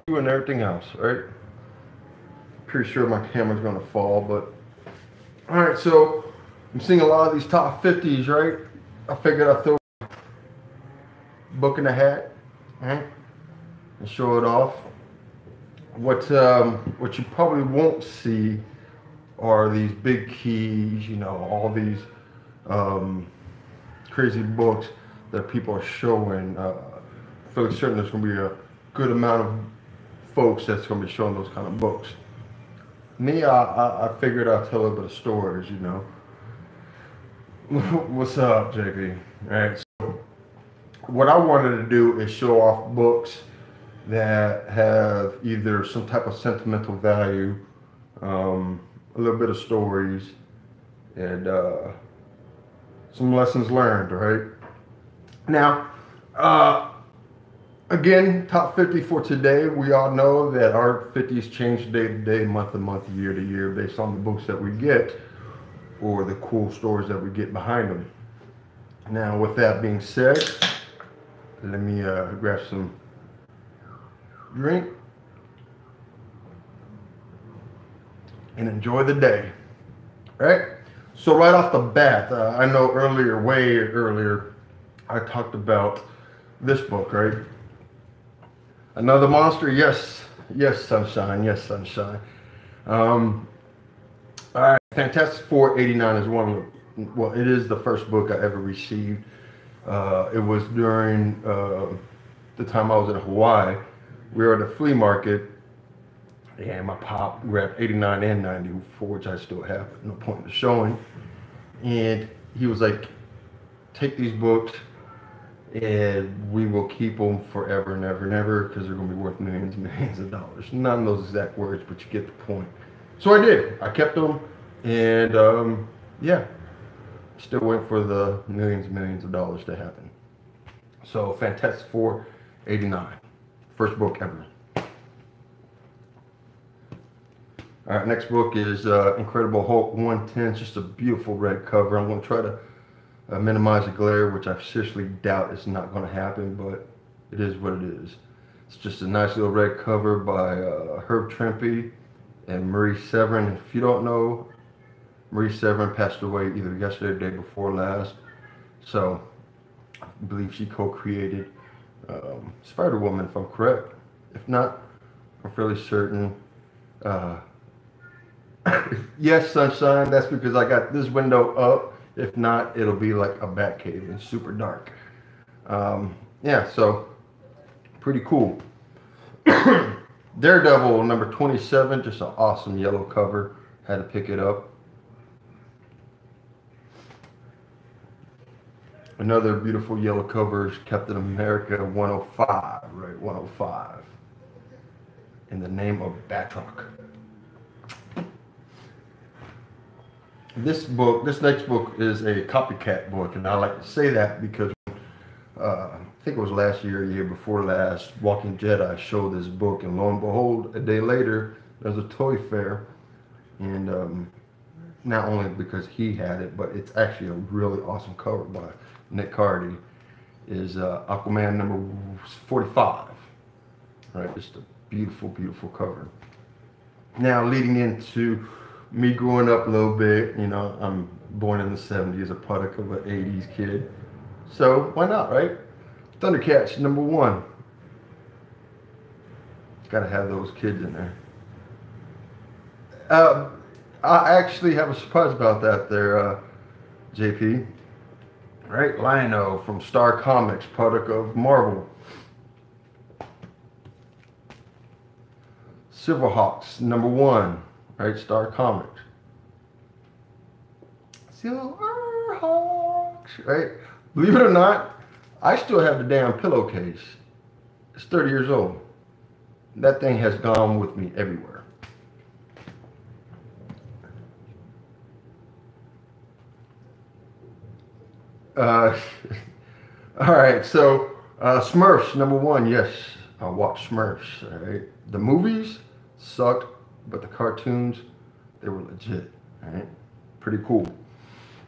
you and everything else, right? Pretty sure my camera's gonna fall, but all right. So I'm seeing a lot of these top 50s, right? I figured I'd throw a book in the hat, right, and show it off. What you probably won't see are these big keys, you know, all these um, crazy books that people are showing. Fairly certain there's going to be a good amount of folks that's going to be showing those kind of books. Me, I figured I'd tell a bit of stories, you know. What's up, JP? All right. So what I wanted to do is show off books that have either some type of sentimental value, a little bit of stories, and some lessons learned, right? Now, again, top 50 for today. We all know that our 50s change day to day, month to month, year to year, based on the books that we get or the cool stories that we get behind them. Now, with that being said, let me grab some drink and enjoy the day. Right? So right off the bat, I know earlier, way earlier, I talked about this book, right? Another Monster. Yes, yes, sunshine. Yes, sunshine. All right, Fantastic Four '89 is one of the, well, it is the first book I ever received. It was during the time I was in Hawaii. We were at a flea market, and my pop grabbed 89 and 90, for which I still have no point in showing. And he was like, take these books and we will keep them forever and ever and ever because they're going to be worth millions and millions of dollars. Not in those exact words, but you get the point. So I did. I kept them, and yeah, still waiting for the millions and millions of dollars to happen. So Fantastic Four '89, first book ever. All right, next book is Incredible Hulk 110. It's just a beautiful red cover. I'm going to try to minimize the glare, which I seriously doubt is not going to happen, but it is what it is. It's just a nice little red cover by Herb Trimpe and Marie Severin. If you don't know, Marie Severin passed away either yesterday or the day before last. So I believe she co-created Spider-Woman, if I'm correct. If not, I'm fairly certain. Yes, sunshine. That's because I got this window up. If not, it'll be like a bat cave and super dark. Yeah, so pretty cool. Daredevil number 27, just an awesome yellow cover. Had to pick it up. Another beautiful yellow cover is Captain America 105, right? 105. In the name of Batroc. This next book is a copycat book, and I like to say that because I think it was last year, year before last, Walking Jedi showed this book, and lo and behold, a day later, there's a toy fair, and not only because he had it, but it's actually a really awesome cover by Nick Cardy, is Aquaman number 45, right? Just a beautiful, beautiful cover. Now, leading into me growing up a little bit, you know, I'm born in the 70s, a product of an 80s kid. So why not, right? Thundercats, number 1. Gotta have those kids in there. I actually have a surprise about that there, JP. Right? Lion-O from Star Comics, product of Marvel. Silverhawks, number 1. Right, Star Comics. Silverhawks, right? Believe it or not, I still have the damn pillowcase. It's 30 years old. That thing has gone with me everywhere. All right, so Smurfs, number 1. Yes, I watched Smurfs. All right, the movies sucked, but the cartoons, they were legit. All right, pretty cool.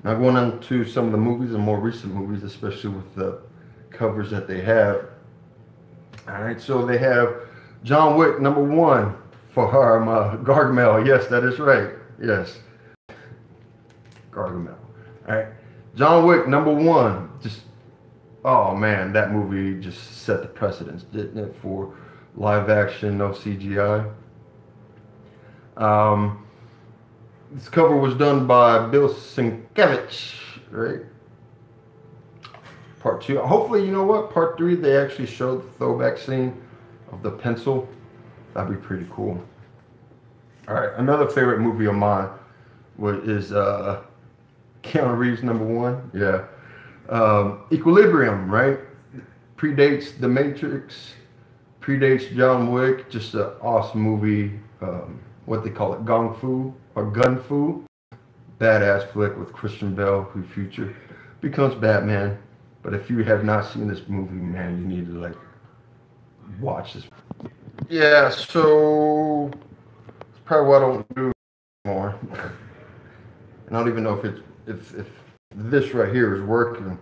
Now going on to some of the movies and more recent movies, especially with the covers that they have. All right, so they have John Wick #1 for Gargamel. Yes, that is right. Yes, Gargamel. All right, John Wick #1. Just oh man, that movie just set the precedence, didn't it, for live action, no CGI. This cover was done by Bill Sienkiewicz, right? Part 2. Hopefully, you know what? Part 3, they actually showed the throwback scene of the pencil. That'd be pretty cool. All right, another favorite movie of mine is Keanu Reeves #1. Yeah. Equilibrium, right? Predates The Matrix, predates John Wick. Just an awesome movie. What they call it, Gong Fu or Gun Fu. Badass flick with Christian Bale, who future becomes Batman. But if you have not seen this movie, man, you need to like watch this. Yeah, so it's probably what I don't do anymore. And I don't even know if it's if this right here is working.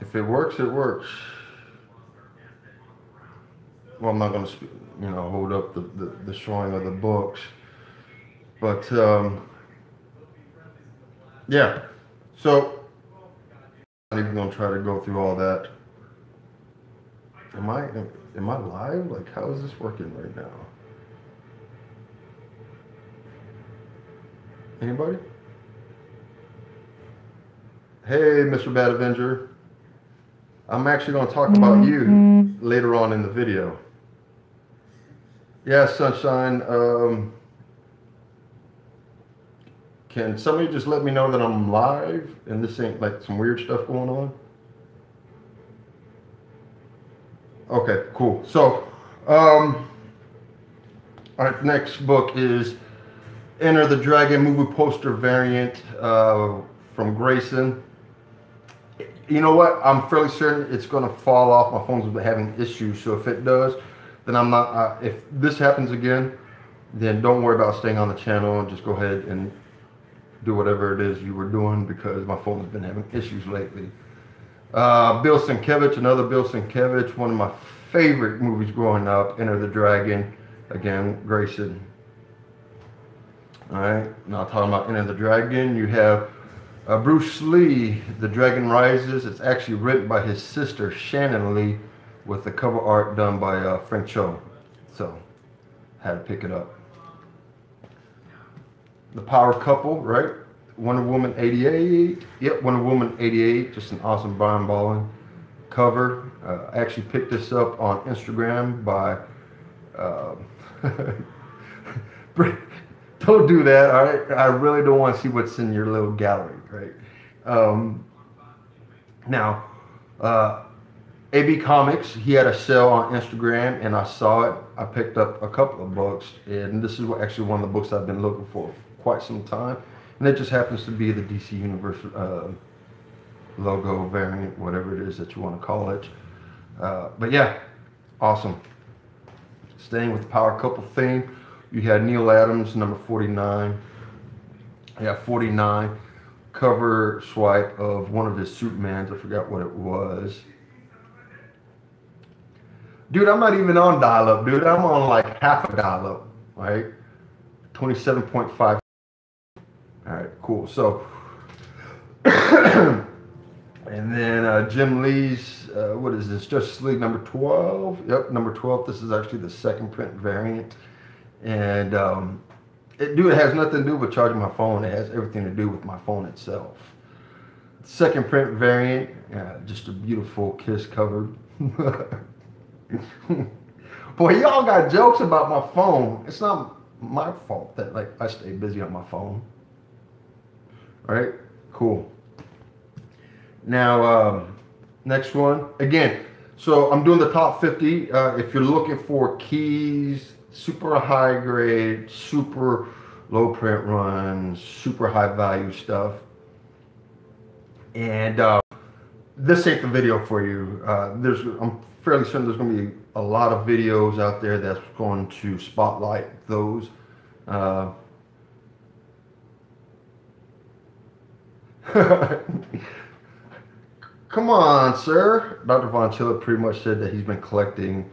If it works, it works. Well, I'm not going to, hold up the showing of the books, but yeah. So I'm not even going to try to go through all that. Am I live? Like, how is this working right now? Anybody? Hey, Mr. Bad Avenger. I'm actually going to talk about you later on in the video. Yeah, Sunshine. Can somebody just let me know that I'm live and this ain't like some weird stuff going on? Okay, cool. So, all right, next book is Enter the Dragon movie poster variant from Grayson. You know what? I'm fairly certain it's going to fall off. My phone's having issues, so if it does, then I'm not. If this happens again, then don't worry about staying on the channel and just go ahead and do whatever it is you were doing because my phone has been having issues lately. Bill Sienkiewicz, another Bill Sienkiewicz, one of my favorite movies growing up. Enter the Dragon, again, Grayson. All right, now talking about Enter the Dragon, you have Bruce Lee, The Dragon Rises. It's actually written by his sister, Shannon Lee, with the cover art done by Frank Cho. So, had to pick it up. The Power Couple, right? Wonder Woman 88. Yep, Wonder Woman 88. Just an awesome Brian Bolland cover. I actually picked this up on Instagram by... Don't do that, all right? I really don't want to see what's in your little gallery, right? Now, AB Comics, he had a sale on Instagram, and I saw it. I picked up a couple of books, and this is actually one of the books I've been looking for quite some time. And it just happens to be the DC Universe logo variant, whatever it is that you want to call it. But yeah, awesome. Staying with the Power Couple theme. You had Neil Adams, #49. Yeah, 49. Cover swipe of one of his Supermans. I forgot what it was. Dude, I'm not even on dial-up, dude. I'm on like half a dial-up, right? 27.5. All right, cool. So, and then Jim Lee's, what is this? Justice League #12. Yep, #12. This is actually the second print variant. And it has nothing to do with charging my phone. It has everything to do with my phone itself. Second print variant, just a beautiful Kiss cover. Boy, y'all got jokes about my phone. It's not my fault that like I stay busy on my phone. All right, cool. Now, next one. Again, so I'm doing the top 50. If you're looking for keys, super high grade, super low print runs, super high value stuff. And this ain't the video for you. I'm fairly certain there's going to be a lot of videos out there that's going to spotlight those. Come on, sir. Dr. Von Chilla pretty much said that he's been collecting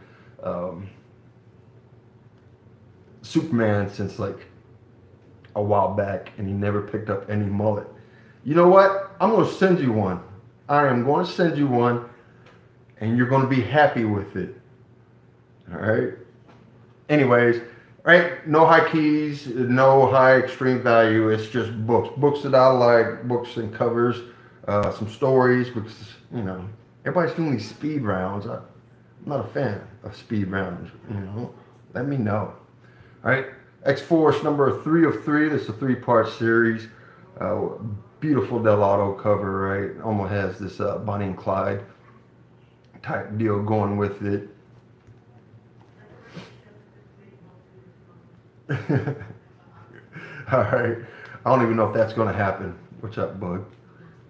Superman since like a while back, and he never picked up any mullet. You know what? I'm going to send you one. I am going to send you one, and you're going to be happy with it. All right? Anyways, right? No high keys, no high extreme value. It's just books. Books that I like, books and covers, some stories, because, you know, everybody's doing these speed rounds. I'm not a fan of speed rounds, you know. Let me know. All right? X-Force number 3 of 3. This is a 3-part series. Beautiful Dell'Otto cover, right? Almost has this Bonnie and Clyde type deal going with it. All right. I don't even know if that's going to happen. What's up, bud?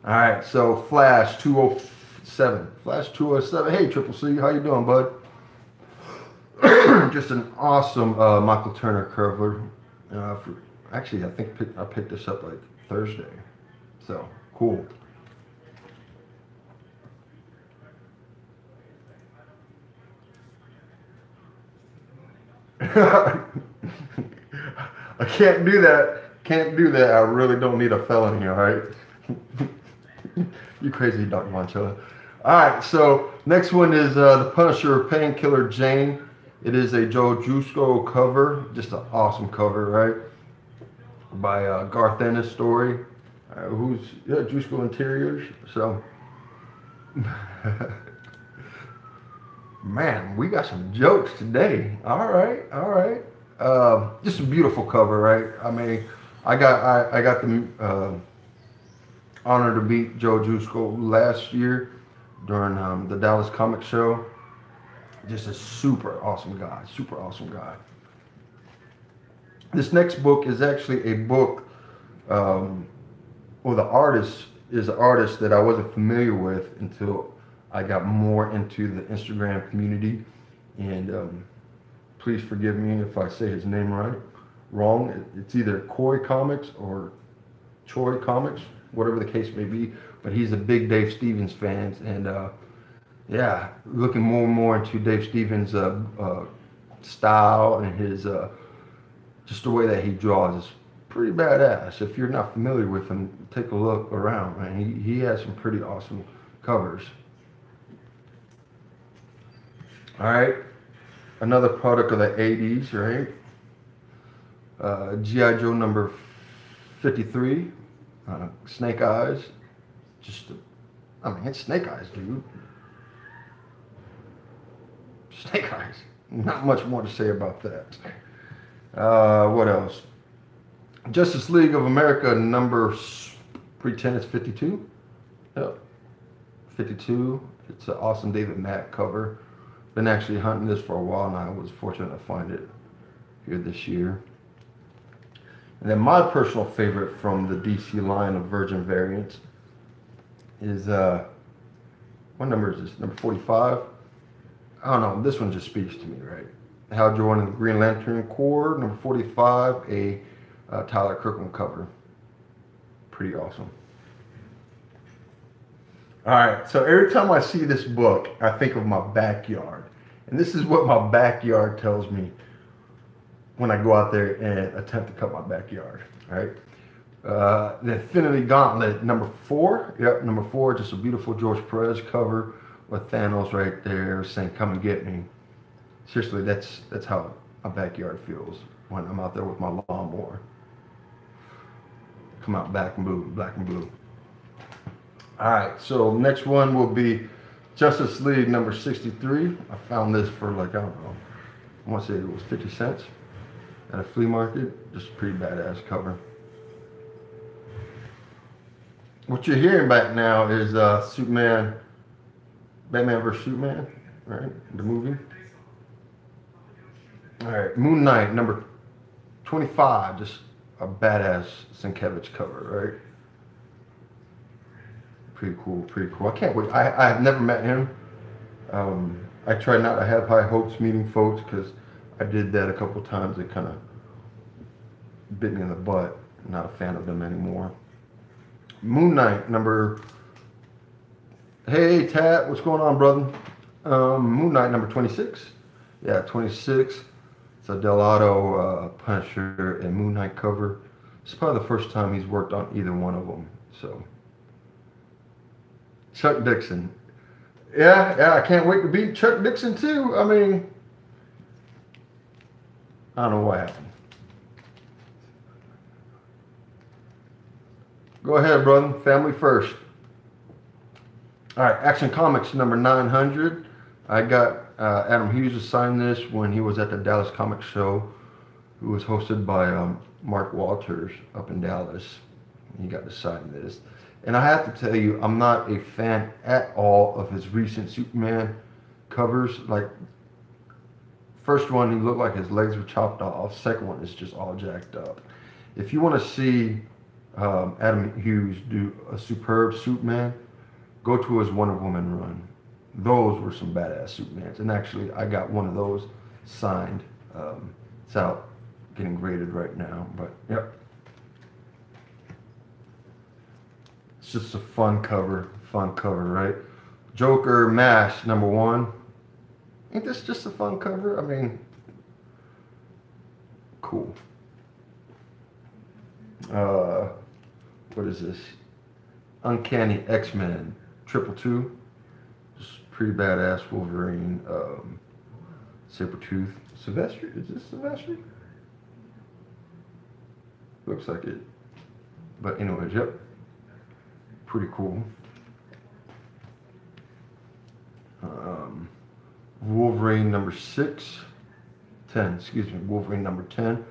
All right. So Flash 207. Flash 207. Hey, Triple C. How you doing, bud? Just an awesome Michael Turner cover. Actually, I think I picked this up like Thursday. So, cool. I can't do that. Can't do that. I really don't need a felony, all right? You crazy, Dr. Von Chilla. All right, so next one is The Punisher Painkiller Jane. It is a Joe Jusko cover. Just an awesome cover, right? By Garth Ennis story. Jusko Interiors. So, man, we got some jokes today. All right, all right. Just a beautiful cover, right? I mean, I got the honor to meet Joe Jusko last year during the Dallas Comic Show. Just a super awesome guy, super awesome guy. This next book is actually a book, the artist is an artist that I wasn't familiar with until I got more into the Instagram community. And please forgive me if I say his name wrong. It's either Koi Comics or Choi Comics, whatever the case may be. But he's a big Dave Stevens fan, and yeah, looking more and more into Dave Stevens' style and his just the way that he draws is pretty badass. If you're not familiar with him, take a look around, man. He has some pretty awesome covers. All right, another product of the 80s, right? G.I. Joe number 53, Snake Eyes. I mean, it's Snake Eyes, dude. Snake Eyes. Not much more to say about that. What else? Justice League of America number, pretend it's 52. Yep, 52. It's an awesome David Mack cover. Been actually hunting this for a while now. I was fortunate to find it here this year. And then my personal favorite from the DC line of Virgin variants is, what number is this? Number 45? I don't know. This one just speaks to me, right? Hal Jordan, the Green Lantern Corps, number 45, a Tyler Kirkham cover. Pretty awesome. All right, so every time I see this book, I think of my backyard. And this is what my backyard tells me when I go out there and attempt to cut my backyard, right? The Infinity Gauntlet, number 4. Yep, number 4, just a beautiful George Perez cover with Thanos right there saying, "Come and get me." Seriously, that's how my backyard feels when I'm out there with my lawnmower. Come out black and blue. All right, so next one will be Justice League number 63. I found this for like, I don't know, I want to say it was 50 cents at a flea market. Just a pretty badass cover. What you're hearing back now is Batman vs. Superman, right? The movie. All right, Moon Knight number 25, just a badass Sienkiewicz cover, right? Pretty cool. I can't wait. I have never met him. I try not to have high hopes meeting folks because I did that a couple times. It kind of bit me in the butt. Not a fan of them anymore. Moon Knight number Hey, Tat, what's going on, brother? Moon Knight number 26. Yeah, 26. It's a Delato Punisher and Moon Knight cover. It's probably the first time he's worked on either one of them. So, Chuck Dixon. Yeah, I can't wait to beat Chuck Dixon too. I mean, I don't know what happened. Go ahead, brother. Family first. All right, Action Comics number 900. I got Adam Hughes to sign this when he was at the Dallas Comic Show, who was hosted by Mark Walters up in Dallas. He got to sign this. And I have to tell you, I'm not a fan at all of his recent Superman covers. Like, first one, he looked like his legs were chopped off. Second one is just all jacked up. If you want to see Adam Hughes do a superb Superman, go to his Wonder Woman run. Those were some badass Supermans. And actually, I got one of those signed. It's out getting graded right now. But, yep. It's just a fun cover, right? Joker Mask number 1. Ain't this just a fun cover? I mean, cool. What is this? Uncanny X-Men Triple Two. Just pretty badass Wolverine. Sabretooth. Sylvester? Is this Sylvester? Looks like it. But anyways, yep. Pretty cool. Wolverine number 10, excuse me, Wolverine number 10.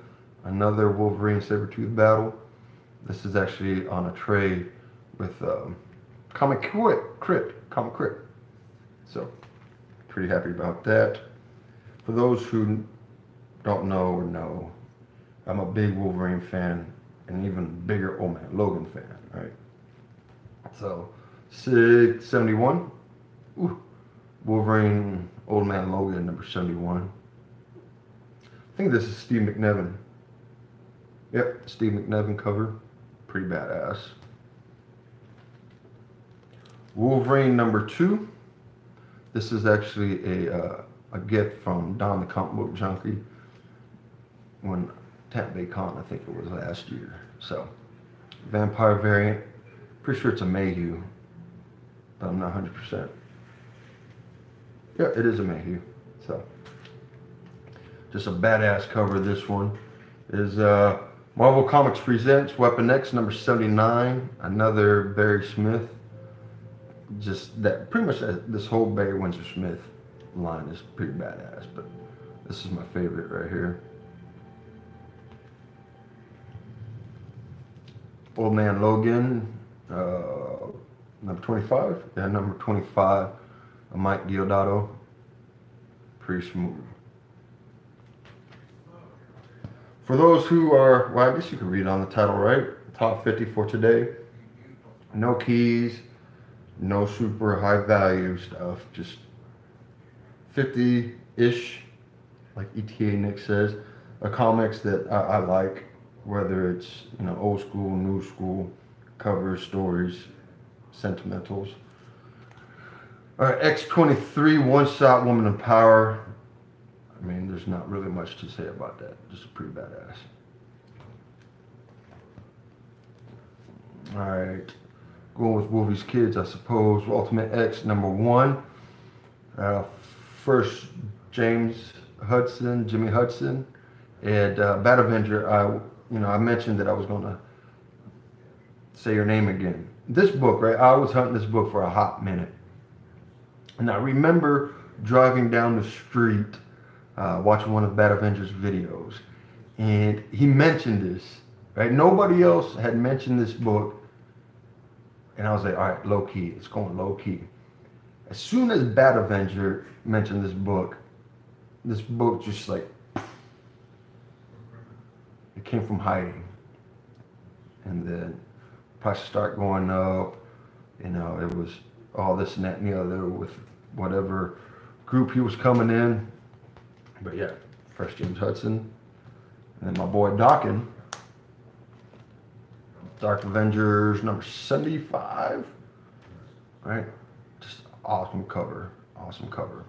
Another Wolverine Sabretooth battle. This is actually on a tray with Comic Crypt. So, pretty happy about that. For those who don't know or know, I'm a big Wolverine fan and even bigger Old Man Logan fan, right? So, 671. Ooh. Wolverine Old Man Logan number 71. I think this is Steve McNiven. Yep, Steve McNiven cover. Pretty badass. Wolverine number 2. This is actually a gift from Don the Comic Book Junkie when Tampa Bay Con, I think it was last year. So, vampire variant. Pretty sure it's a Mayhew, but I'm not 100%. Yeah, it is a Mayhew. So, just a badass cover. This one is Marvel Comics presents Weapon X number 79. Another Barry Smith. Just that, pretty much this whole Barry Windsor Smith line is pretty badass. But this is my favorite right here. Old Man Logan, number 25. Yeah, number 25. Mike Deodato. Pretty smooth. For those who are, well, I guess you can read on the title, right? Top 50 for today. No keys, no super high value stuff. Just 50-ish, like ETA Nick says, comics that I like, whether it's, you know, old school, new school, covers, stories, sentimentals. All right, X-23, One Shot Woman in Power. I mean, there's not really much to say about that. Just pretty badass. All right, going with Wolvie's Kids, I suppose. Ultimate X number 1. First, Jimmy Hudson, and Bat Avenger. I mentioned that I was gonna say your name again. This book, right? I was hunting this book for a hot minute. And I remember driving down the street, watching one of Bat Avenger's videos, and he mentioned this, right? Nobody else had mentioned this book, and I was like, all right, low key, it's going low key. As soon as Bat Avenger mentioned this book just like, it came from hiding, and then prices start going up. You know, it was all this and that and the other with whatever group he was coming in. But yeah, first James Hudson, and then my boy Dawkins, Dark Avengers number 75. All right, just Awesome cover. Awesome cover.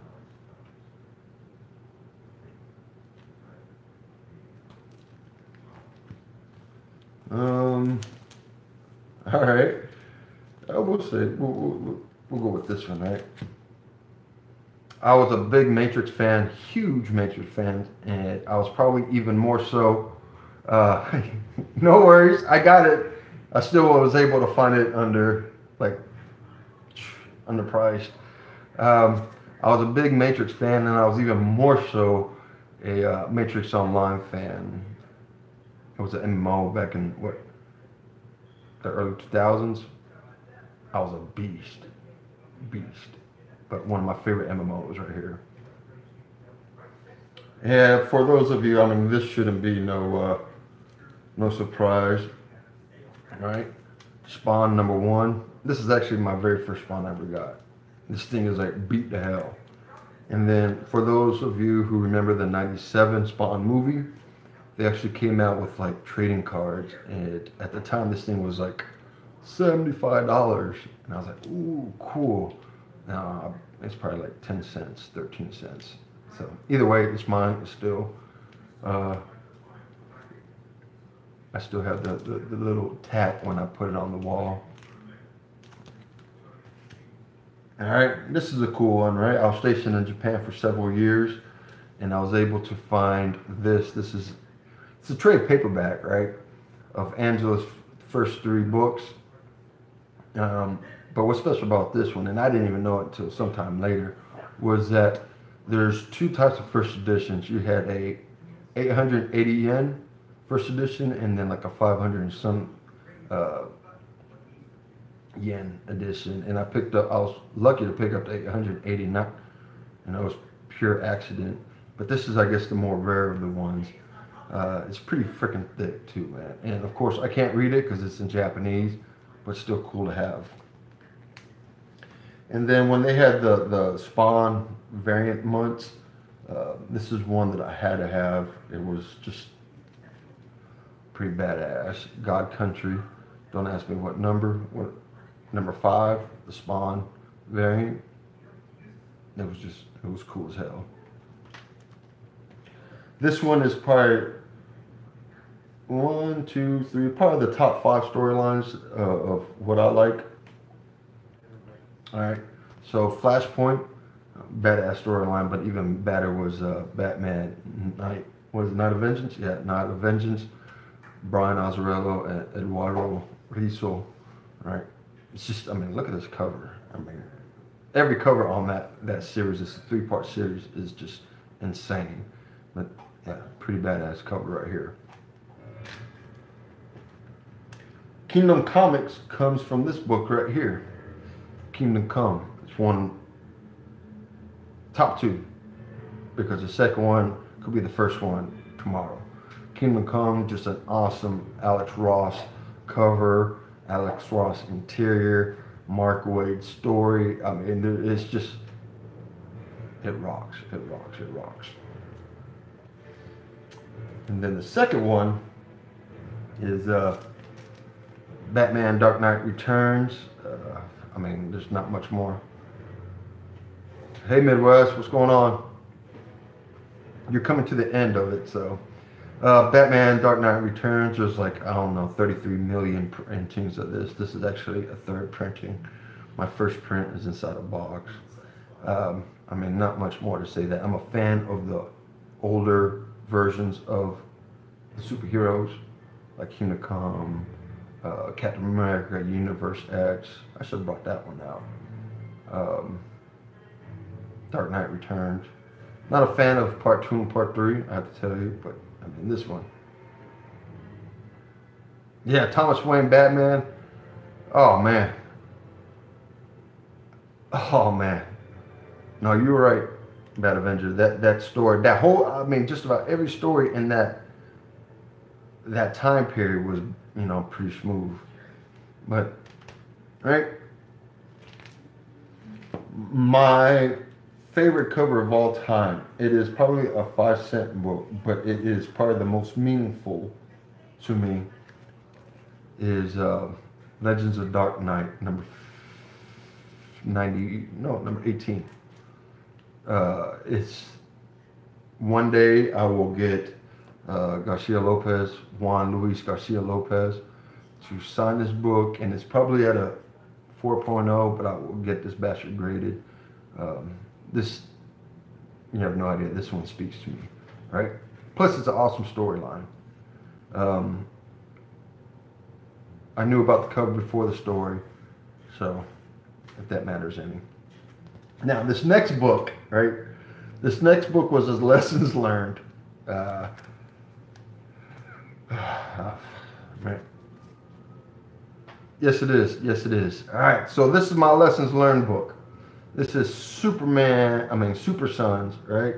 All right. We'll say we'll go with this one, right? I was a big Matrix fan, huge Matrix fan, and I was probably even more so. No worries, I got it. I still was able to find it under like underpriced. I was a big Matrix fan, and I was even more so a Matrix Online fan. It was an MMO back in what, the early 2000s. I was a beast. But one of my favorite MMOs right here. Yeah, for those of you, I mean, this shouldn't be no surprise, right? Spawn number one. This is actually my very first Spawn I ever got. This thing is like beat to hell. And then for those of you who remember the '97 Spawn movie, they actually came out with like trading cards, and at the time this thing was like $75, and I was like, ooh, cool. Now it's probably like 10 cents, 13 cents. So either way, it's mine. It's still, I still have the little tap when I put it on the wall. All right, this is a cool one, right? I was stationed in Japan for several years, and I was able to find this. It's a trade paperback, right, of Angela's first 3 books. But what's special about this one, and I didn't even know it until sometime later, was that there's 2 types of first editions. You had a 880 yen first edition, and then like a 500 and some yen edition. And I was lucky to pick up the 880, not, it was pure accident. But this is, I guess, the more rare of the ones. It's pretty freaking thick too, man. And of course, I can't read it because it's in Japanese, but still cool to have. And then when they had the Spawn variant months, this is one that I had to have. It was just pretty badass. God Country. Don't ask me what number. What number 5? The Spawn variant. It was cool as hell. This one is probably 1, 2, 3, probably the top 5 storylines of what I like. All right, so Flashpoint, badass storyline, but even better was Batman Night. Was it Night of Vengeance? Yeah, Night of Vengeance. Brian Azzarello and Eduardo Riso. Right, it's just, I mean, look at this cover. I mean, every cover on that series, this 3-part series, is just insane. But yeah, pretty badass cover right here. Kingdom Comics comes from this book right here. Kingdom Come. It's one, top 2, because the second one could be the first one tomorrow. Kingdom Come, just an awesome Alex Ross cover, Alex Ross interior, Mark Waid story. I mean, it's just, it rocks, it rocks, it rocks. And then the second one is Batman Dark Knight Returns. I mean, there's not much more. Hey Midwest, what's going on? You're coming to the end of it, so. Batman Dark Knight Returns, there's like, I don't know, 33 million printings of this. This is actually a 3rd printing. My first print is inside a box. I mean, not much more to say that. I'm a fan of the older versions of the superheroes, like Kingdom Come, Captain America, Universe X. I should have brought that one out. Dark Knight Returns. Not a fan of part 2 and part 3, I have to tell you, but I mean, this one. Yeah, Thomas Wayne Batman. Oh man. Oh man. No, you were right, Bat Avenger. That story, that whole, I mean, just about every story in that time period was, pretty smooth. But, right? My favorite cover of all time. It is probably a 5-cent book, but it is probably the most meaningful to me. Is Legends of Dark Knight number 18. It's one day I will get Juan Luis Garcia Lopez, to sign this book, and it's probably at a 4.0, but I will get this bastard graded. This, you have no idea, this one speaks to me, right? Plus, it's an awesome storyline. I knew about the cover before the story, so if that matters any. Now, this next book, right? This next book was his lessons learned. Man. Yes, it is. Yes, it is. All right. So this is my lessons learned book. This is Super Sons, right?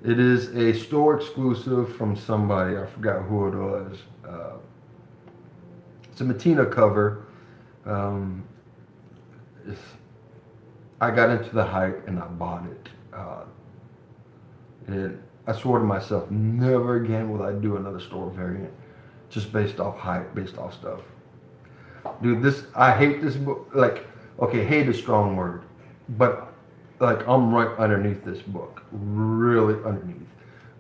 It is a store exclusive from somebody. I forgot who it was. It's a Mattina cover. I got into the hype and I bought it. And I swore to myself, never again will I do another store variant, just based off hype, based off stuff. Dude, I hate this book. Like, okay, hate is a strong word, but like I'm right underneath this book, really underneath.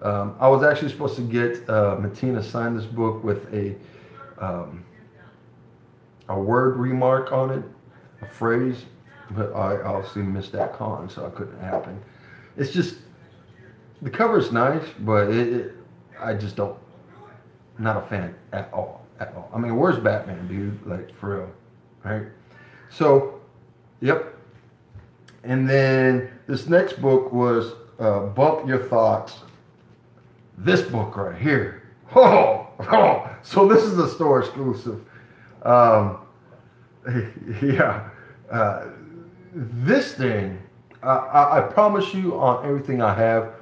I was actually supposed to get Mattina sign this book with a word remark on it, a phrase, but I obviously missed that con, so it couldn't happen. It's just, the cover is nice, but I just not a fan at all. I mean, where's Batman, dude? Like, for real, right? So, yep. And then this next book was Bump Your Thoughts. This book right here. So this is a store exclusive. Yeah. This thing, I promise you on everything I have,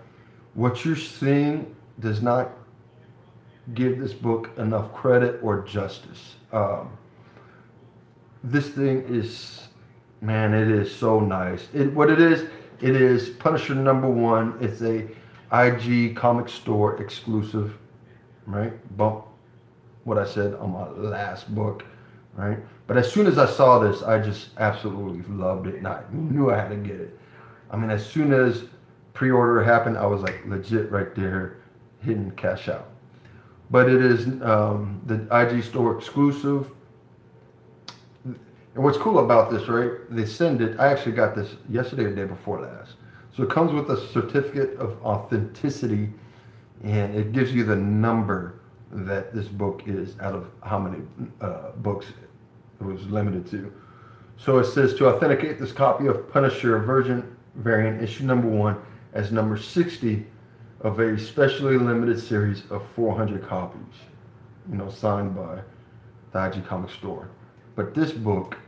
what you're seeing does not give this book enough credit or justice. This thing is, man, it is so nice. What it is Punisher #1. It's a IG comic store exclusive, right? Bump what I said on my last book, right? But as soon as I saw this, I just absolutely loved it, and I knew I had to get it. I mean, as soon as pre-order happened, I was like legit right there, hitting cash out. But it is the IG store exclusive. And what's cool about this, right? They send it. I actually got this yesterday or the day before last. So it comes with a certificate of authenticity, and it gives you the number that this book is out of how many books it was limited to. So it says, to authenticate this copy of Punisher Virgin Variant issue #1 as number 60 of a specially limited series of 400 copies, signed by the IG Comic Store. But this book,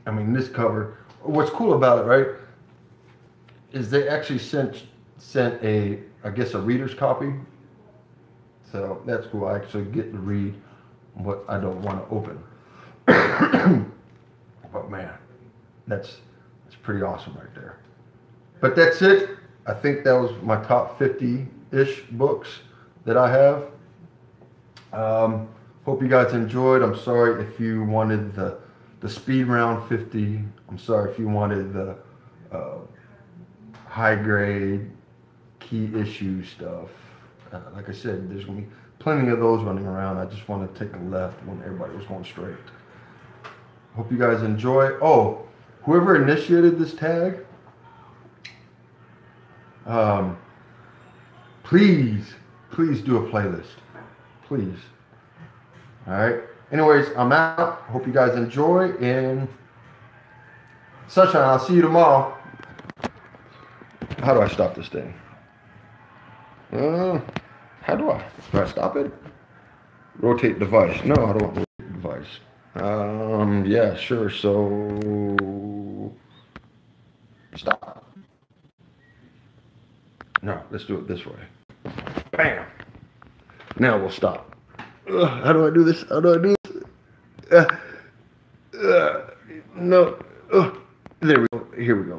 I mean, this cover, what's cool about it, right, is they actually sent a, I guess, a reader's copy. So that's cool. I actually get to read what I don't want to open. But man, that's pretty awesome right there. But that's it. I think that was my top 50-ish books that I have. Hope you guys enjoyed. I'm sorry if you wanted the speed round 50. I'm sorry if you wanted the high grade key issue stuff. Like I said, there's going to be plenty of those running around. I just want to take a left when everybody was going straight. Hope you guys enjoy. Oh, whoever initiated this tag, please do a playlist. Please. All right. Anyways, I'm out. Hope you guys enjoy. And Sunshine, I'll see you tomorrow. How do I stop this thing? How do I stop it? Rotate device. No, I don't want to rotate device. Yeah, sure. So stop. No, let's do it this way. Bam. Now we'll stop. How do I do this? How do I do this? No. There we go. Here we go.